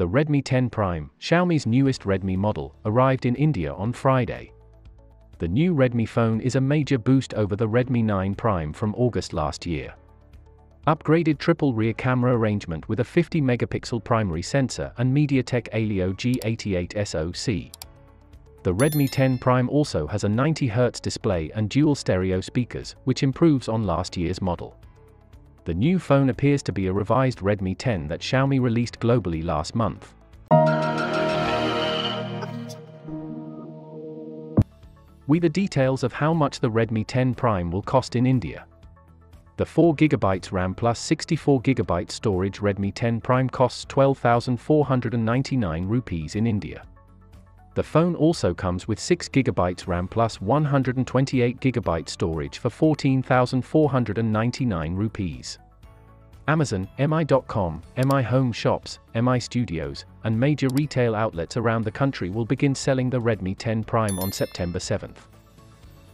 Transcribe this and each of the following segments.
The Redmi 10 Prime, Xiaomi's newest Redmi model, arrived in India on Friday. The new Redmi phone is a major boost over the Redmi 9 Prime from August last year. Upgraded triple rear camera arrangement with a 50-megapixel primary sensor and MediaTek Helio G88 SoC. The Redmi 10 Prime also has a 90Hz display and dual stereo speakers, which improves on last year's model. The new phone appears to be a revised Redmi 10 that Xiaomi released globally last month. The details of how much the Redmi 10 Prime will cost in India. The 4GB RAM plus 64GB storage Redmi 10 Prime costs 12,499 rupees in India. The phone also comes with 6GB RAM plus 128GB storage for 14,499 rupees. Amazon, Mi.com, Mi Home Shops, Mi Studios, and major retail outlets around the country will begin selling the Redmi 10 Prime on September 7th.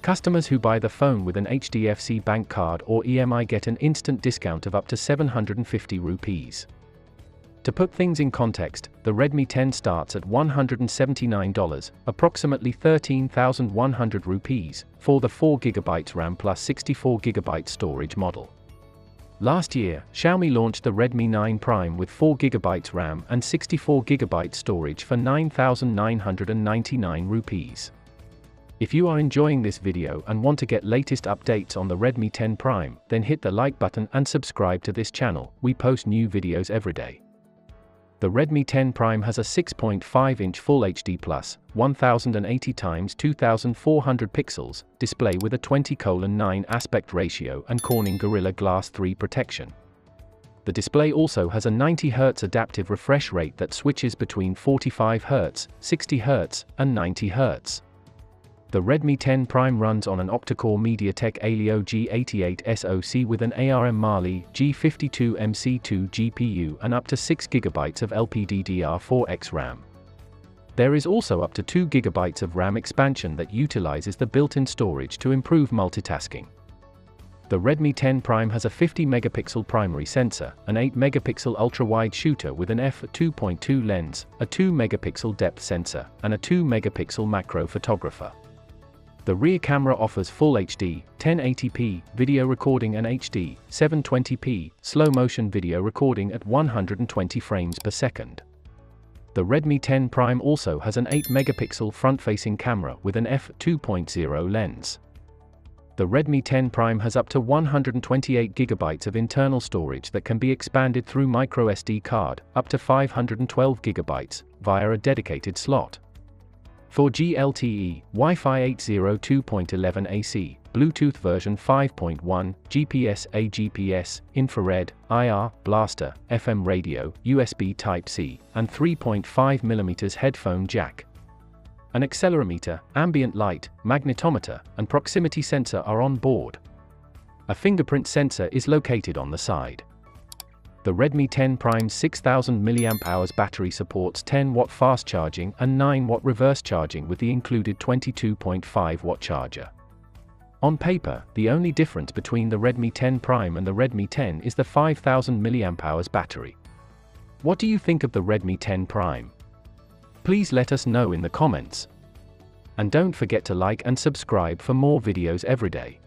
Customers who buy the phone with an HDFC Bank card or EMI get an instant discount of up to 750 rupees. To put things in context, the Redmi 10 starts at $179, approximately 13,100 rupees, for the 4GB RAM plus 64GB storage model. Last year, Xiaomi launched the Redmi 9 Prime with 4GB RAM and 64GB storage for 9,999 rupees. If you are enjoying this video and want to get latest updates on the Redmi 10 Prime, then hit the like button and subscribe to this channel. We post new videos every day. The Redmi 10 Prime has a 6.5-inch Full HD Plus, 1080x2400 pixels, display with a 20:9 aspect ratio and Corning Gorilla Glass 3 protection. The display also has a 90Hz adaptive refresh rate that switches between 45Hz, 60Hz, and 90Hz. The Redmi 10 Prime runs on an octa-core MediaTek Helio G88 SoC with an ARM Mali G52MC2 GPU and up to 6GB of LPDDR4X RAM. There is also up to 2GB of RAM expansion that utilizes the built-in storage to improve multitasking. The Redmi 10 Prime has a 50-megapixel primary sensor, an 8-megapixel ultra-wide shooter with an f2.2 lens, a 2-megapixel depth sensor, and a 2-megapixel macro photographer. The rear camera offers Full HD, 1080p video recording and HD, 720p slow-motion video recording at 120 frames per second. The Redmi 10 Prime also has an 8-megapixel front-facing camera with an f2.0 lens. The Redmi 10 Prime has up to 128GB of internal storage that can be expanded through microSD card, up to 512GB, via a dedicated slot. 4G LTE, Wi-Fi 802.11 AC, Bluetooth version 5.1, GPS, AGPS, infrared, IR, blaster, FM radio, USB Type-C, and 3.5mm headphone jack. An accelerometer, ambient light, magnetometer, and proximity sensor are on board. A fingerprint sensor is located on the side. The Redmi 10 Prime's 6000 mAh battery supports 10W fast charging and 9W reverse charging with the included 22.5W charger. On paper, the only difference between the Redmi 10 Prime and the Redmi 10 is the 5000 mAh battery. What do you think of the Redmi 10 Prime? Please let us know in the comments. And don't forget to like and subscribe for more videos every day.